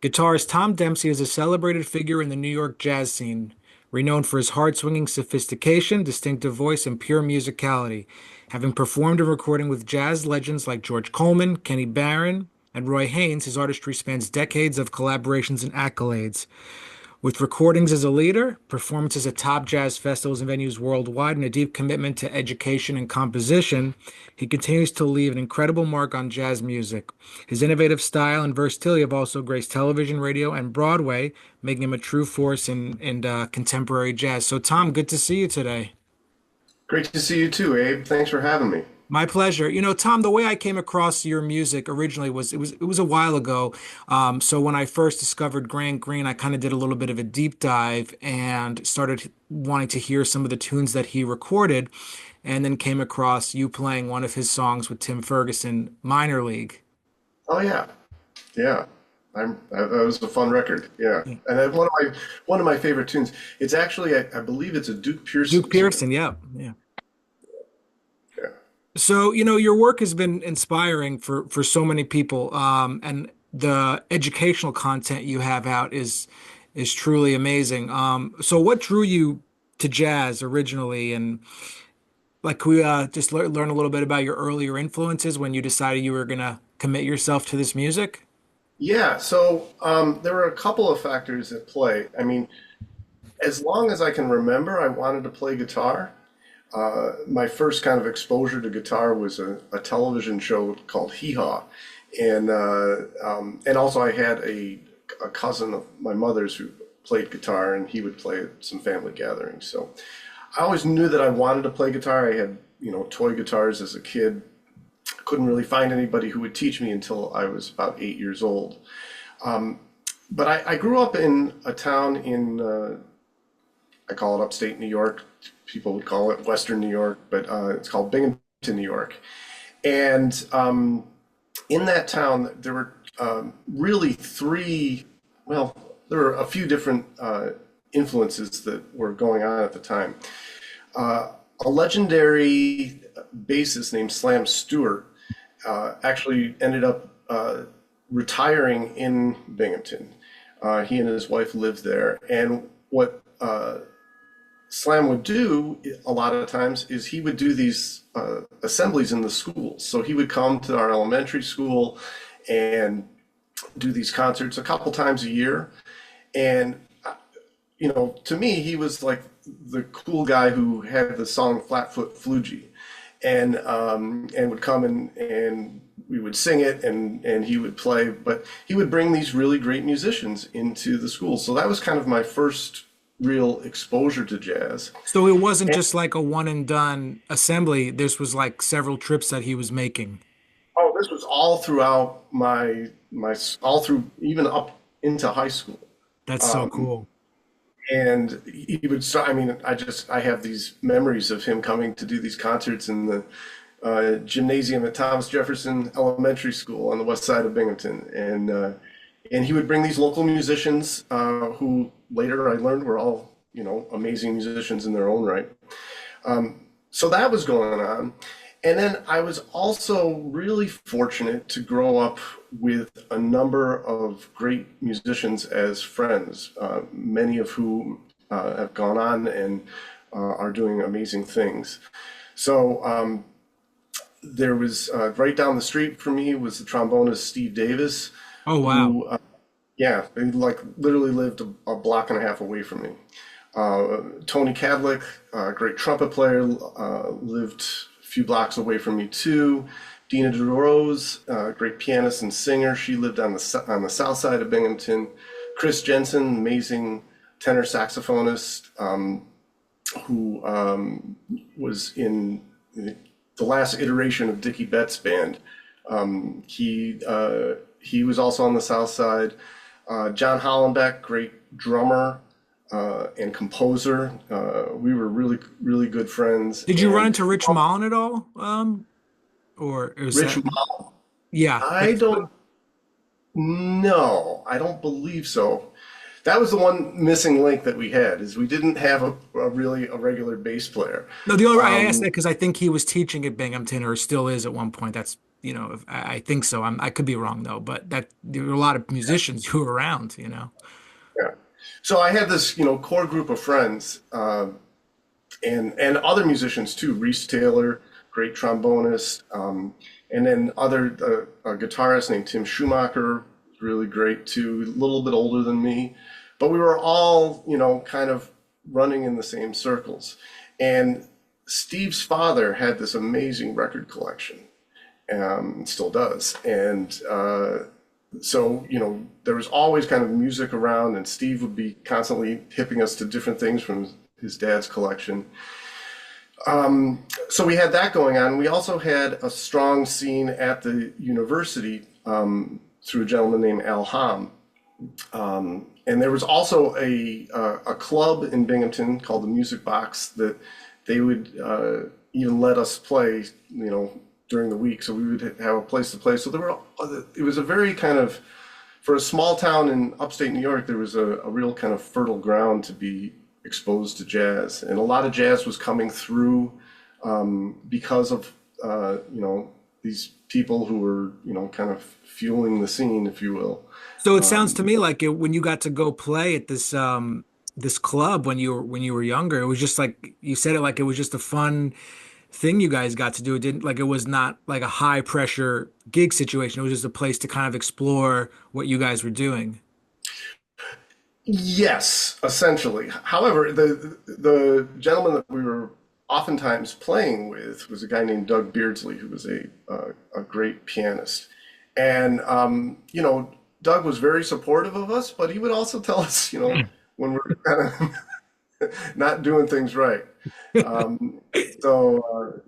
Guitarist Tom Dempsey is a celebrated figure in the New York jazz scene, renowned for his hard-swinging sophistication, distinctive voice, and pure musicality, having performed and recording with jazz legends like George Coleman, Kenny Barron, and Roy Haynes. His artistry spans decades of collaborations and accolades. With recordings as a leader, performances at top jazz festivals and venues worldwide, and a deep commitment to education and composition, he continues to leave an incredible mark on jazz music. His innovative style and versatility have also graced television, radio, and Broadway, making him a true force in contemporary jazz. So, Tom, good to see you today. Great to see you too, Abe. Thanks for having me. My pleasure. Tom, the way I came across your music originally was a while ago. So when I first discovered Grant Green, I kind of did a little bit of a deep dive and started wanting to hear some of the tunes that he recorded, and then came across you playing one of his songs with Tim Ferguson, Minor League. Oh yeah, yeah. That was a fun record. Yeah, and one of my favorite tunes. It's actually I believe it's a Duke Duke Pearson tune. Pearson, yeah, yeah. Yeah. So, your work has been inspiring for so many people, and the educational content you have out is truly amazing. So what drew you to jazz originally, and like, can we just learn a little bit about your earlier influences when you decided you were gonna commit yourself to this music? Yeah. So there were a couple of factors at play. I mean, as long as I can remember, I wanted to play guitar. My first kind of exposure to guitar was a television show called Hee Haw, and also I had a cousin of my mother's who played guitar, and he would play at some family gatherings. So I always knew that I wanted to play guitar. I had toy guitars as a kid. Couldn't really find anybody who would teach me until I was about 8 years old. But I grew up in a town in I call it upstate New York. People would call it Western New York, but it's called Binghamton, New York. And in that town, there were really three, well, there were a few different influences that were going on at the time. A legendary bassist named Slam Stewart actually ended up retiring in Binghamton. He and his wife lived there. And what Slam would do a lot of times is he would do these assemblies in the schools. So he would come to our elementary school and do these concerts a couple times a year. And, to me, he was like the cool guy who had the song Flatfoot Floogie, and would come and we would sing it, and he would play, but he would bring these really great musicians into the school. So that was kind of my first real exposure to jazz. So it wasn't And just like a one and done assembly. This was like several trips that he was making. oh, this was all throughout all through even up into high school. That's so Um, cool. and he would start. I mean, I have these memories of him coming to do these concerts in the gymnasium at Thomas Jefferson Elementary School on the west side of Binghamton, and he would bring these local musicians who later I learned were all amazing musicians in their own right. So that was going on. And then I was also really fortunate to grow up with a number of great musicians as friends, many of whom have gone on and are doing amazing things. So there was right down the street from me was the trombonist Steve Davis, Oh, wow. who, yeah, they like literally lived a block and a half away from me. Tony Cadlick, a great trumpet player, lived a few blocks away from me too. Dina DeRose, great pianist and singer, she lived on the south side of Binghamton. Chris Jensen, amazing tenor saxophonist, who was in the last iteration of Dickie Betts' band. He was also on the south side. John Hollenbeck, great drummer and composer. We were really, really good friends. Did you run And into Rich Mullin at all? Or is Rich that, Mull, yeah, I don't know. I don't believe so. That was the one missing link that we had, is we didn't have a regular bass player. no, the only I asked that Um, because I think he was teaching at Binghamton or still is at one point. That's if, I think so. I could be wrong though, but that there were a lot of musicians who were around. Yeah. So I had this, core group of friends, and other musicians too. Reese Taylor, great trombonist, and then other a guitarist named Tim Schumacher, really great too. A little bit older than me, but we were all, kind of running in the same circles. And Steve's father had this amazing record collection, still does, and so, there was always kind of music around, and Steve would be constantly hipping us to different things from his dad's collection. So we had that going on. We also had a strong scene at the university through a gentleman named Al Ham. And there was also a club in Binghamton called the Music Box that they would even let us play, during the week. So we would have a place to play. So it was a very kind of, for a small town in upstate New York, there was a real kind of fertile ground to be exposed to jazz. And a lot of jazz was coming through because of, these people who were, kind of fueling the scene, if you will. So it sounds to me like when you got to go play at this club when you were younger, it was just like you said it like it was just a fun thing you guys got to do. It didn't like it was not like a high pressure gig situation. It was just a place to kind of explore what you guys were doing. Yes, essentially. However, the gentleman that we were oftentimes playing with was a guy named Doug Beardsley, who was a great pianist. And Doug was very supportive of us, but he would also tell us, when we're kind of not doing things right. Um, so,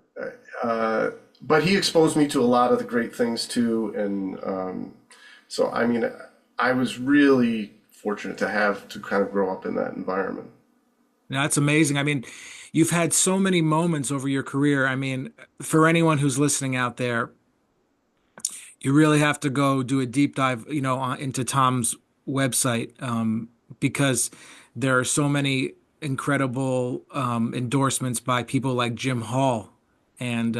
but he exposed me to a lot of the great things too, and so I mean, I was really fortunate to kind of grow up in that environment. That's amazing. I mean, you've had so many moments over your career. I mean, for anyone who's listening out there, you really have to go do a deep dive, into Tom's website, because there are so many incredible endorsements by people like Jim Hall, and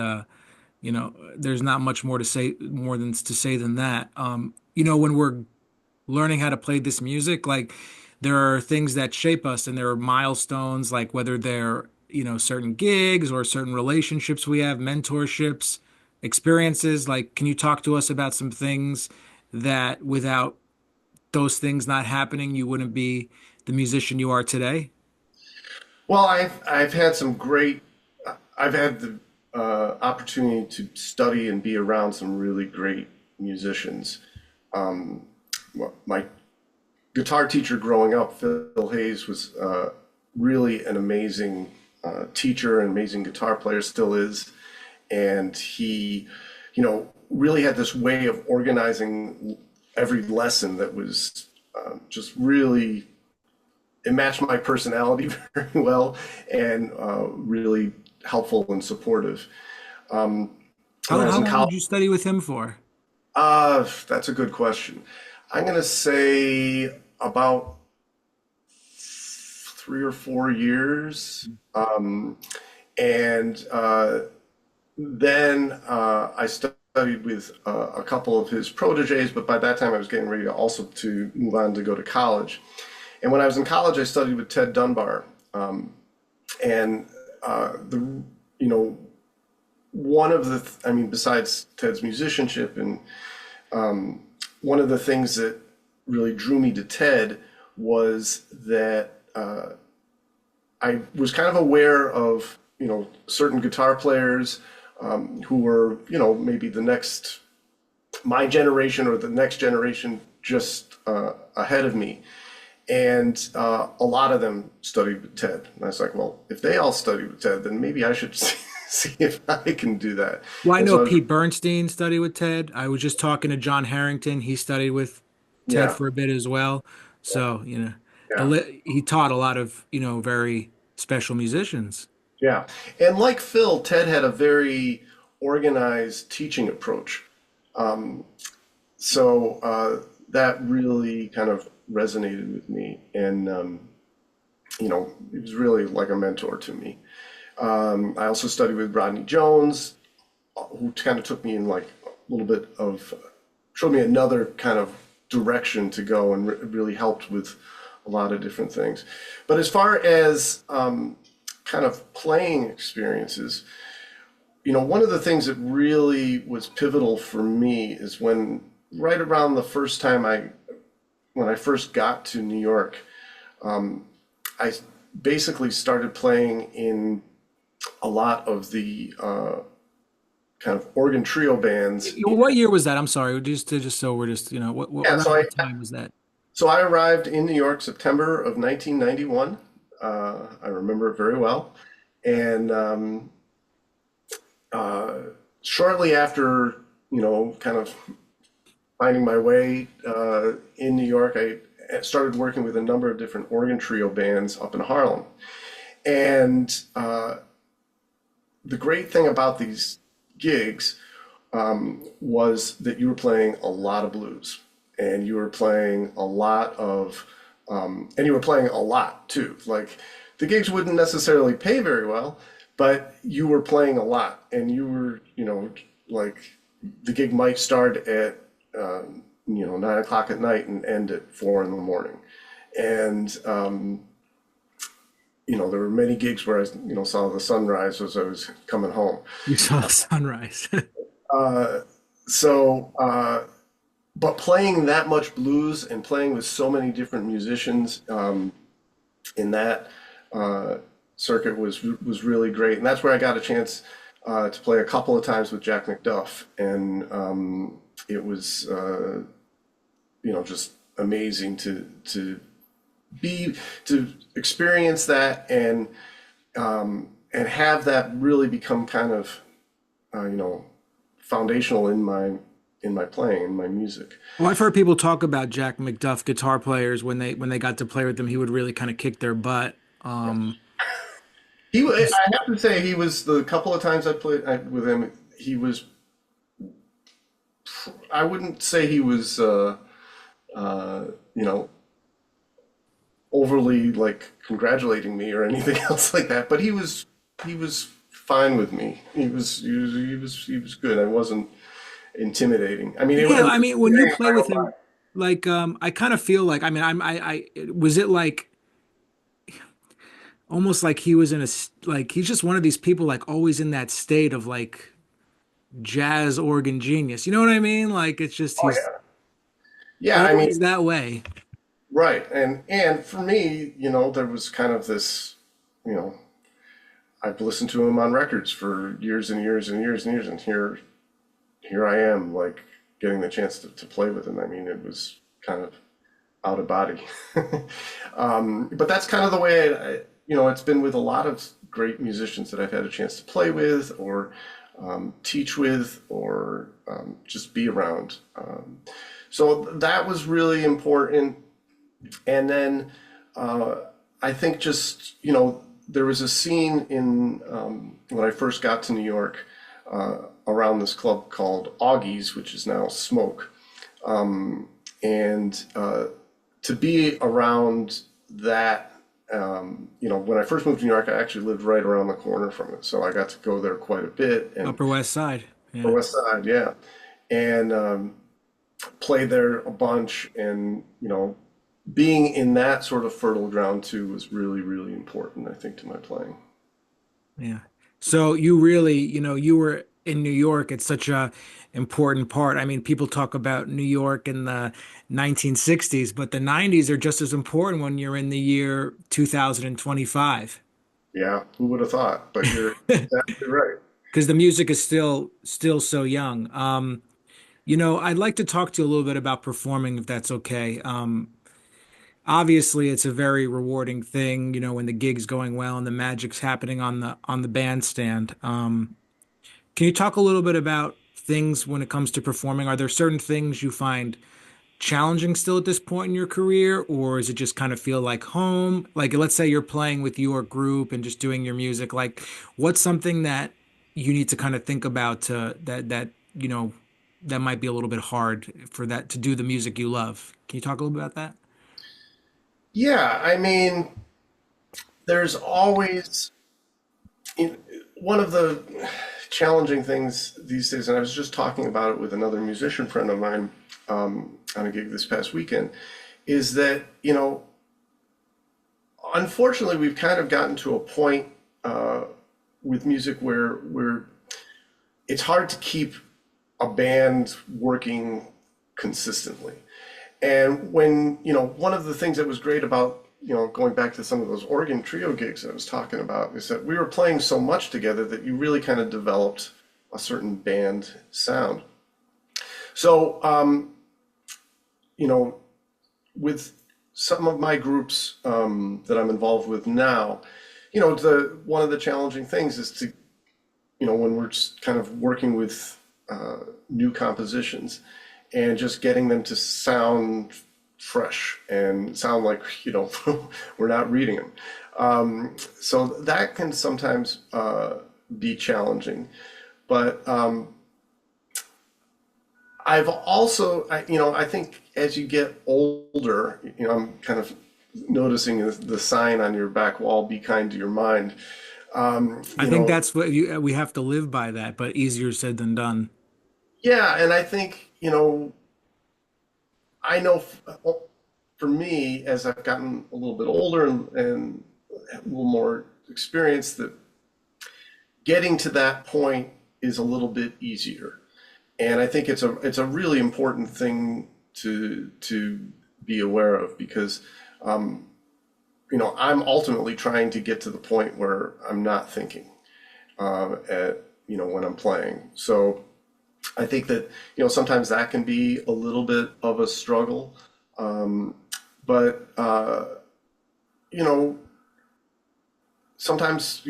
there's not much more than to say than that. When we're learning how to play this music, like there are things that shape us, and there are milestones, like whether they're certain gigs or certain relationships we have, mentorships, experiences. Like, can you talk to us about some things that without those things not happening, you wouldn't be the musician you are today? Well, I've had some great. I've had the opportunity to study and be around some really great musicians. My guitar teacher growing up, Phil Hayes, was really an amazing teacher, an amazing guitar player, still is. And he, really had this way of organizing every lesson that was just really, it matched my personality very well, and really helpful and supportive. Um, when How I was how in long college, did you study with him for? that's a good question. I'm going to say about 3 or 4 years. And then I studied with a couple of his proteges, but by that time I was getting ready to also to move on to go to college. And when I was in college, I studied with Ted Dunbar. And the you know one of the I mean, besides Ted's musicianship, and one of the things that really drew me to Ted was that I was kind of aware of certain guitar players who were maybe the next my generation or the next generation just ahead of me. And a lot of them studied with Ted. And I was like, well, if they all studied with Ted, then maybe I should see if I can do that. Well, I And know so I was, Pete Bernstein studied with Ted. I was just talking to John Harrington. He studied with Ted yeah, for a bit as well. So, yeah, he taught a lot of, very special musicians. yeah. And like Phil, Ted had a very organized teaching approach. So that really kind of resonated with me. And, he was really like a mentor to me. I also studied with Rodney Jones, who kind of took me in like little bit of showed me another kind of direction to go, and really helped with a lot of different things. But as far as kind of playing experiences, one of the things that really was pivotal for me is when right around the first time when I first got to New York, I basically started playing in a lot of the kind of organ trio bands. What year was that? I'm sorry, just so we're just, Yeah, around what time was that? so I arrived in New York September of 1991. I remember it very well. And shortly after, kind of finding my way in New York, I started working with a number of different organ trio bands up in Harlem. And the great thing about these gigs was that you were playing a lot of blues, and you were playing a lot of, and you were playing a lot too. Like the gigs wouldn't necessarily pay very well, but you were playing a lot, and you were, like the gig might start at, 9 o'clock at night and end at 4 in the morning. And, there were many gigs where I, saw the sunrise as I was coming home. You saw the sunrise. So, but playing that much blues and playing with so many different musicians in that circuit was really great, and that's where I got a chance to play a couple of times with Jack McDuff, and it was just amazing to experience that, and have that really become kind of foundational in my playing, in my music. Well, I've heard people talk about Jack McDuff guitar players when they got to play with him, he would really kind of kick their butt. I have to say, he was the couple of times I played with him. He was. I wouldn't say he was, overly like congratulating me or anything else like that. But he was fine with me. He was good. I wasn't intimidating. I mean, Yeah, I mean, when you play with I him, like, I kind of feel like, I mean, was it like almost like he was like he's just one of these people like always in that state of like jazz organ genius. You know what I mean? Like it's just Oh he's yeah, yeah. I mean, always that way. right. And for me, there was kind of this, you know, I've listened to him on records for years and years and years and years, and here I am, like getting the chance to play with him. I mean, it was kind of out of body. But that's kind of the way it's been with a lot of great musicians that I've had a chance to play with, or teach with, or just be around. So that was really important. And then I think just, there was a scene in when I first got to New York around this club called Augie's, which is now Smoke. And to be around that, when I first moved to New York, I actually lived right around the corner from it. So I got to go there quite a bit. And Upper West Side. the Yeah. West Side, yeah. And played there a bunch. And, being in that sort of fertile ground too was really, really important, I think, to my playing. Yeah. So you really, you were in New York. It's such a important part. I mean, people talk about New York in the 1960s, but the 90s are just as important when you're in the year 2025 Yeah, who would have thought? But you're exactly right. because the music is still so young. I'd like to talk to you a little bit about performing, if that's okay. Obviously, it's a very rewarding thing, when the gig's going well and the magic's happening on the bandstand. Can you talk a little bit about things when it comes to performing? Are there certain things you find challenging still at this point in your career, or is it just kind of feel like home? Like, let's say you're playing with your group and just doing your music. Like, what's something that you need to kind of think about that might be a little bit hard for that to do the music you love? Can you talk a little bit about that? Yeah, I mean, there's always in, one of the challenging things these days, and I was just talking about it with another musician friend of mine on a gig this past weekend, is that, unfortunately, we've kind of gotten to a point with music where it's hard to keep a band working consistently. And when, one of the things that was great about, going back to some of those organ trio gigs that I was talking about is that we were playing so much together that you really kind of developed a certain band sound. So, you know, with some of my groups that I'm involved with now, the one of the challenging things is to, when we're just kind of working with new compositions and just getting them to sound fresh and sound like, we're not reading them. So that can sometimes be challenging. But I've also, I think as you get older, I'm kind of noticing the sign on your back wall, be kind to your mind. I think that's what we have to live by that, but easier said than done. Yeah, and I think, I know for me, as I've gotten a little bit older and a little more experience, that getting to that point is a little bit easier. And I think it's a really important thing to be aware of because I'm ultimately trying to get to the point where I'm not thinking when I'm playing. So I think that sometimes that can be a little bit of a struggle, but you know sometimes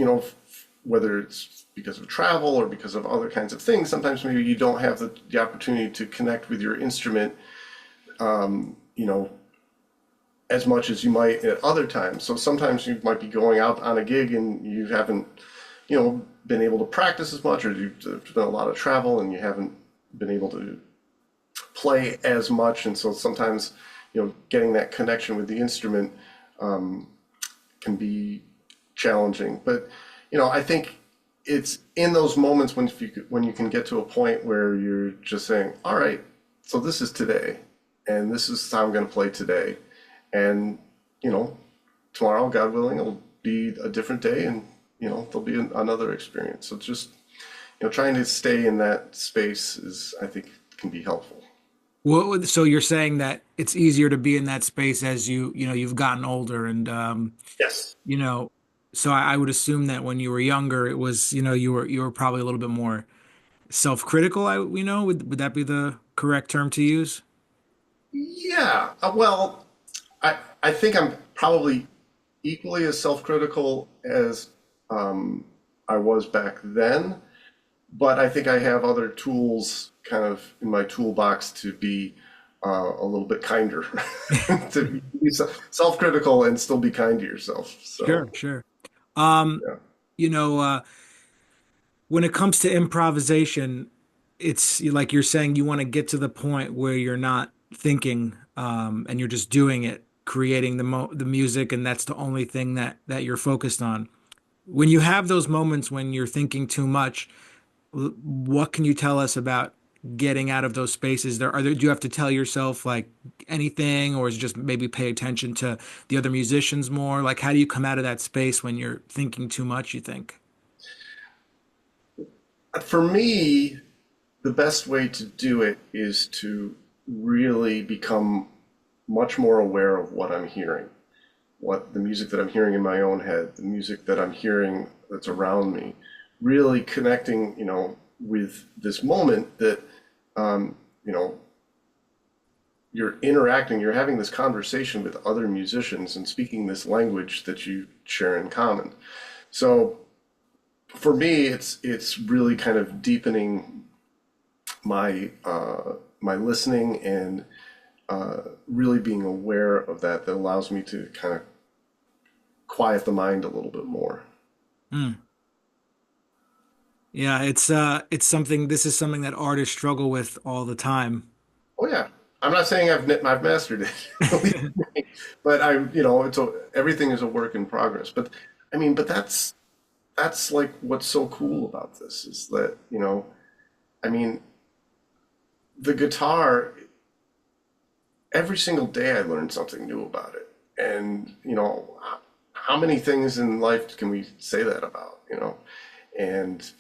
whether it's because of travel or because of other kinds of things, sometimes maybe you don't have the opportunity to connect with your instrument, you know, as much as you might at other times. So sometimes you might be going out on a gig and you haven't, been able to practice as much, or there's been a lot of travel and you haven't been able to play as much. And so sometimes, getting that connection with the instrument can be challenging. But, I think it's in those moments when you can get to a point where you're just saying, all right, so this is today, and this is how I'm going to play today. And, tomorrow, God willing, it'll be a different day and, there'll be another experience. So just, trying to stay in that space I think, can be helpful. Well, so you're saying that it's easier to be in that space as you've gotten older and Yes. you know, so I would assume that when you were younger, it was, you were probably a little bit more self-critical, would that be the correct term to use? Yeah. Well, I think I'm probably equally as self-critical as I was back then, but I think I have other tools kind of in my toolbox to be a little bit kinder, to be self-critical and still be kind to yourself. So, Sure, sure. Um, yeah. you know, uh, when it comes to improvisation, it's like you're saying you want to get to the point where you're not thinking, and you're just doing it, creating the music, and that's the only thing that you're focused on. When you have those moments when you're thinking too much, what can you tell us about getting out of those spaces? Do you have to tell yourself like anything, or is it just maybe pay attention to the other musicians more? Like, how do you come out of that space when you're thinking too much, you think? For me, the best way to do it is to really become much more aware of what I'm hearing, what the music that I'm hearing in my own head, the music that I'm hearing that's around me, really connecting, with this moment that, um, you know, you're interacting, you're having this conversation with other musicians and speaking this language that you share in common. So for me, it's really kind of deepening my listening and really being aware of that allows me to kind of quiet the mind a little bit more. Hmm. Yeah, it's something this is something that artists struggle with all the time. Oh yeah, I'm not saying I've mastered it, believe me, but everything is a work in progress. But I mean, but that's that's like what's so cool about this is that, I mean, the guitar, every single day I learn something new about it. And, how many things in life can we say that about? And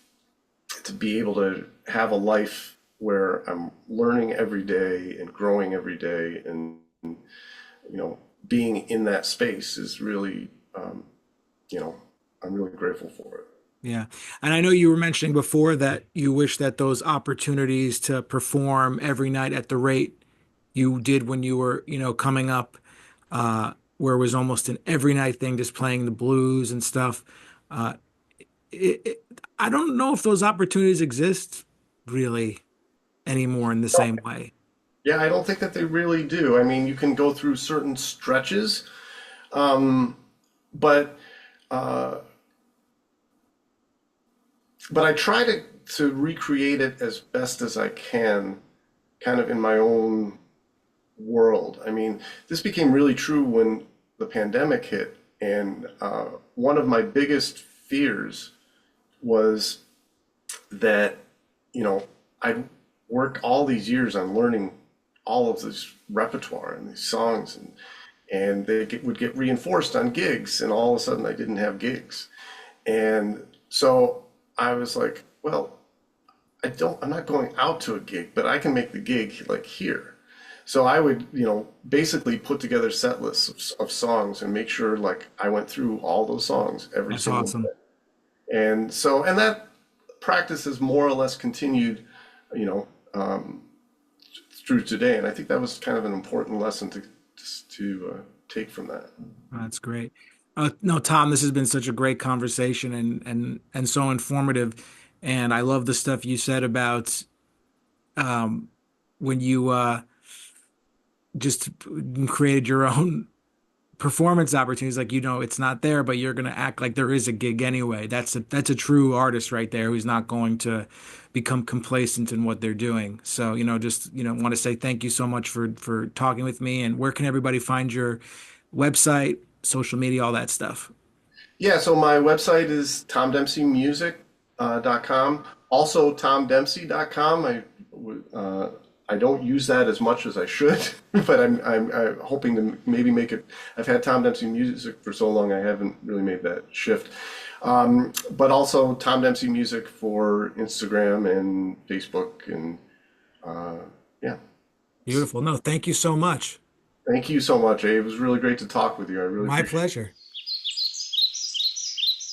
to be able to have a life where I'm learning every day and growing every day and, being in that space is really, you know, I'm really grateful for it. Yeah. And I know you were mentioning before that you wish that those opportunities to perform every night at the rate you did when you were, coming up, where it was almost an every night thing, just playing the blues and stuff. Uh, it, it, I don't know if those opportunities exist really anymore in the same way. Yeah, I don't think that they really do. I mean, you can go through certain stretches, but uh, but I try to recreate it as best as I can, kind of in my own world. I mean, this became really true when the pandemic hit, and one of my biggest fears was that, you know, I'd worked all these years on learning all of this repertoire and these songs, and would get reinforced on gigs, and all of a sudden I didn't have gigs. And so I was like, well, I'm not going out to a gig, but I can make the gig like here. So I would, basically put together set lists of songs and make sure like I went through all those songs every That's single day. awesome. And that practice has more or less continued, you know, um, through today. And I think that was kind of an important lesson to take from that. That's great. No, Tom, this has been such a great conversation and so informative. And I love the stuff you said about um, when you just created your own performance opportunities. Like, it's not there, but you're going to act like there is a gig anyway. That's a true artist right there who's not going to become complacent in what they're doing. So, just, want to say thank you so much for talking with me. And where can everybody find your website, social media, all that stuff? Yeah, so my website is tomdempseymusic.com. Also tomdempsey.com. I don't use that as much as I should, but I'm hoping to maybe make it. I've had Tom Dempsey Music for so long, I haven't really made that shift. But also Tom Dempsey Music for Instagram and Facebook, and uh, yeah. Beautiful. No, thank you so much. Thank you so much, Abe. It was really great to talk with you. I really My appreciate it. pleasure.